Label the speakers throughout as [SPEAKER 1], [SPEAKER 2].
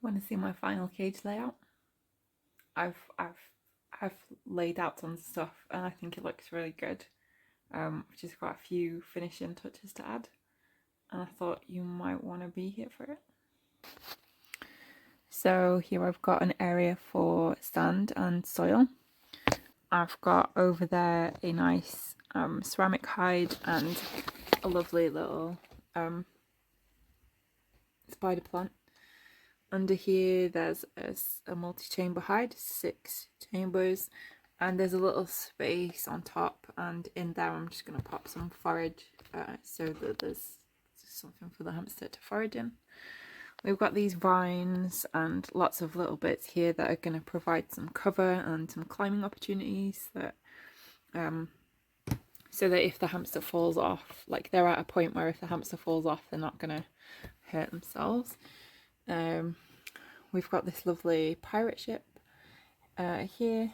[SPEAKER 1] Want to see my final cage layout? I've laid out some stuff and I think it looks really good. Just got a few finishing touches to add, and I thought you might want to be here for it. So here I've got an area for sand and soil. I've got over there a nice ceramic hide and a lovely little spider plant. Under here there's a multi-chamber hide, 6 chambers, and there's a little space on top, and in there I'm just going to pop some forage so that there's something for the hamster to forage in. We've got these vines and lots of little bits here that are going to provide some cover and some climbing opportunities, that so that if the hamster falls off, like they're at a point where if the hamster falls off they're not going to hurt themselves. We've got this lovely pirate ship here,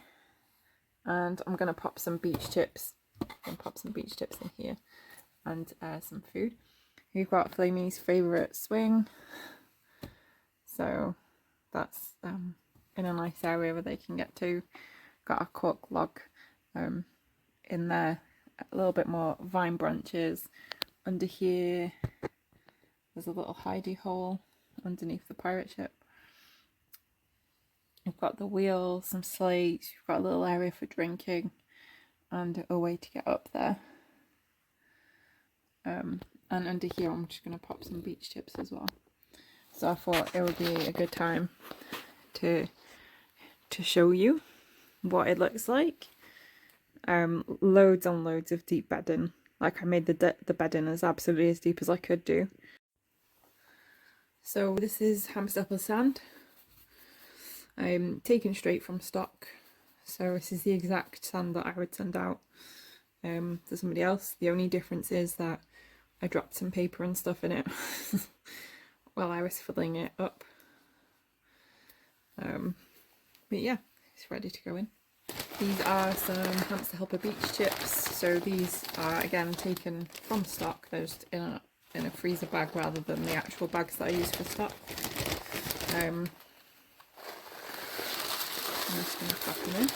[SPEAKER 1] and I'm going to pop some beach chips. I'm pop some beach chips in here and some food. We've got Flamey's favourite swing, so that's in a nice area where they can get to. Got a cork log in there, a little bit more vine branches. Under here there's a little hidey hole underneath the pirate ship. We've got the wheel, some slates, we've got a little area for drinking and a way to get up there. And under here I'm just going to pop some beach chips as well. So I thought it would be a good time to show you what it looks like. Loads and loads of deep bedding. Like I made the bedding as absolutely as deep as I could do. So this is hamster apple sand. Taken straight from stock. So this is the exact sand that I would send out to somebody else. The only difference is that I dropped some paper and stuff in it while I was filling it up. But yeah, it's ready to go in. These are some Hamster Helper beach chips. So these are again taken from stock. They're just in a freezer bag rather than the actual bags that I use for stock. I'm just going to pop them in.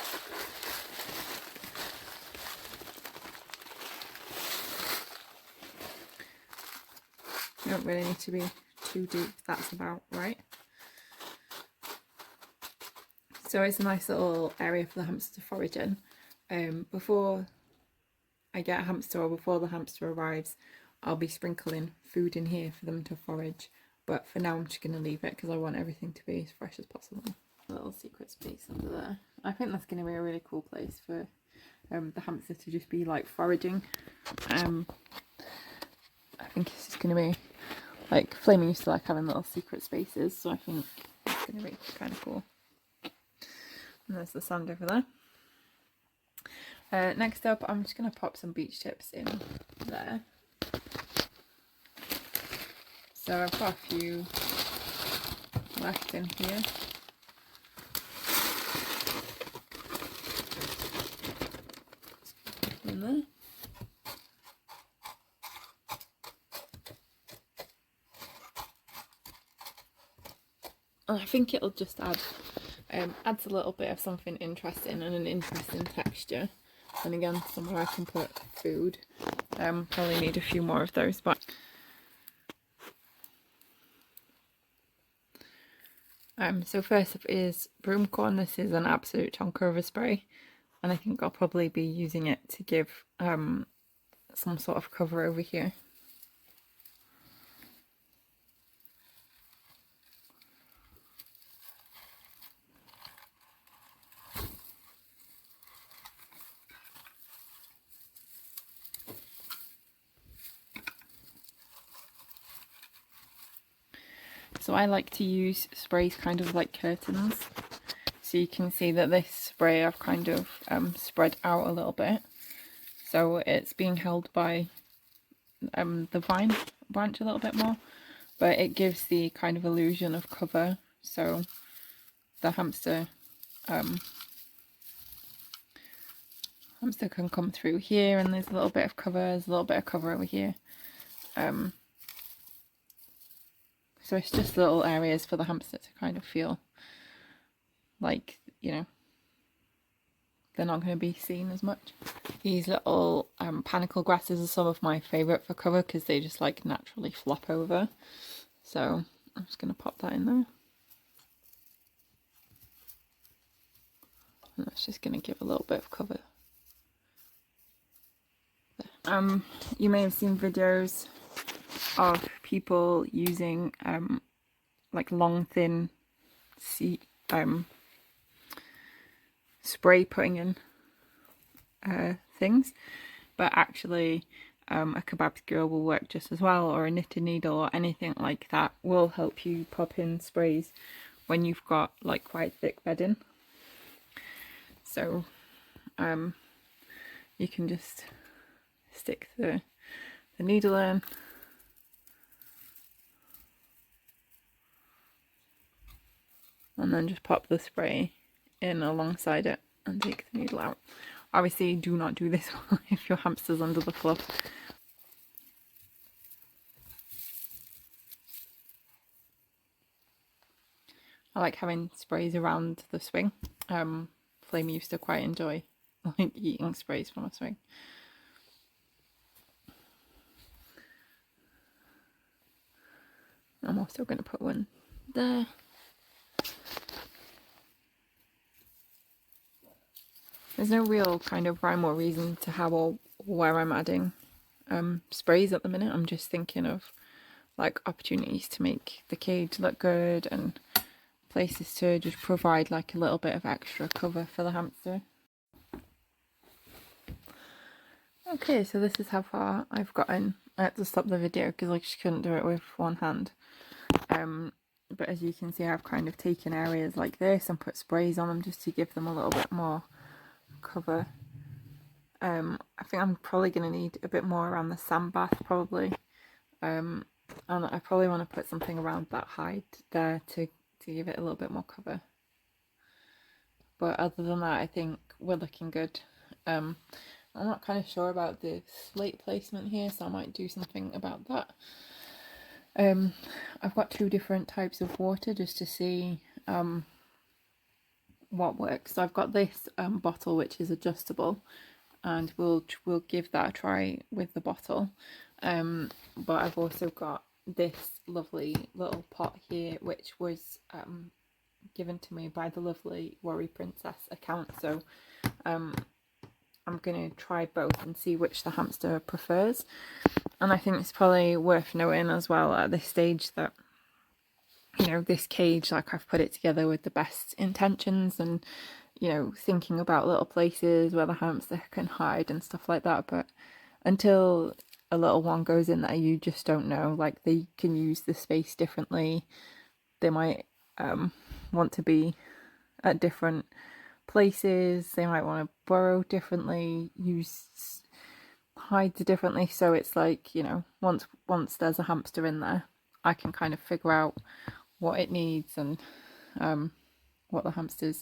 [SPEAKER 1] You don't really need to be too deep, that's about right. So it's a nice little area for the hamster to forage in. Before I get a hamster, or before the hamster arrives, I'll be sprinkling food in here for them to forage. But for now I'm just going to leave it because I want everything to be as fresh as possible. A little secret space under there. I think that's going to be a really cool place for the hamster to just be like foraging. I think it's just going to be like, Flamey used to like having little secret spaces, so I think it's going to be kind of cool. And there's the sand over there. Next up, I'm just going to pop some beach chips in there. So I've got a few left in here. In there. And I think it'll just adds a little bit of something interesting and an interesting texture. And again, somewhere I can put food. Probably need a few more of those, but so first up is broomcorn. This is an absolute chonker of a spray, and I think I'll probably be using it to give some sort of cover over here. So I like to use sprays kind of like curtains. So you can see that this spray I've kind of spread out a little bit. So it's being held by the vine branch a little bit more. But it gives the kind of illusion of cover. So the hamster can come through here, and there's a little bit of cover, there's a little bit of cover over here. So it's just little areas for the hamster to kind of feel like, you know, they're not going to be seen as much. These little panicle grasses are some of my favourite for cover because they just like naturally flop over. So I'm just going to pop that in there. And that's just going to give a little bit of cover. You may have seen videos of people using like long thin spray putting in things, but actually a kebab skewer will work just as well, or a knitted needle or anything like that will help you pop in sprays when you've got like quite thick bedding. So you can just stick the needle in and then just pop the spray in alongside it and take the needle out. Obviously do not do this if your hamster's under the fluff. I like having sprays around the swing. Flamey used to quite enjoy like eating sprays from a swing. I'm also going to put one there. There's no real kind of rhyme or reason to how or where I'm adding sprays at the minute. I'm just thinking of like opportunities to make the cage look good and places to just provide like a little bit of extra cover for the hamster. Okay, so this is how far I've gotten. I had to stop the video because I just couldn't do it with one hand. But as you can see, I've kind of taken areas like this and put sprays on them just to give them a little bit more cover. I think I'm probably going to need a bit more around the sand bath probably. And I probably want to put something around that hide there to give it a little bit more cover. But other than that, I think we're looking good. I'm not kind of sure about the slate placement here, so I might do something about that. I've got two different types of water just to see what works. So I've got this bottle which is adjustable, and we'll give that a try with the bottle. But I've also got this lovely little pot here which was given to me by the lovely Worry Princess account. So I'm going to try both and see which the hamster prefers. And I think it's probably worth noting as well at this stage that, you know, this cage, like I've put it together with the best intentions and, you know, thinking about little places where the hamster can hide and stuff like that. But until a little one goes in there, you just don't know. Like, they can use the space differently. They might want to be at different places. They might want to burrow differently, use hides differently. So it's like, you know, once there's a hamster in there, I can kind of figure out what it needs and what the hamster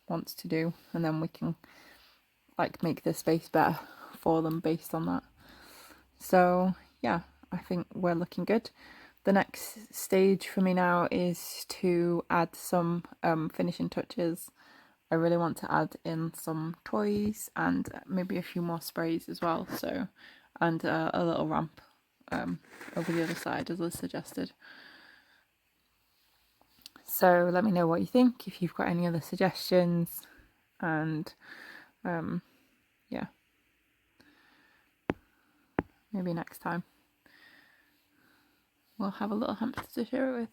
[SPEAKER 1] wants to do, and then we can like make the space better for them based on that. So yeah, I think we're looking good. The next stage for me now is to add some finishing touches. I really want to add in some toys and maybe a few more sprays as well. So, and a little ramp over the other side as was suggested. So let me know what you think, if you've got any other suggestions, and yeah, maybe next time we'll have a little hamster to share it with.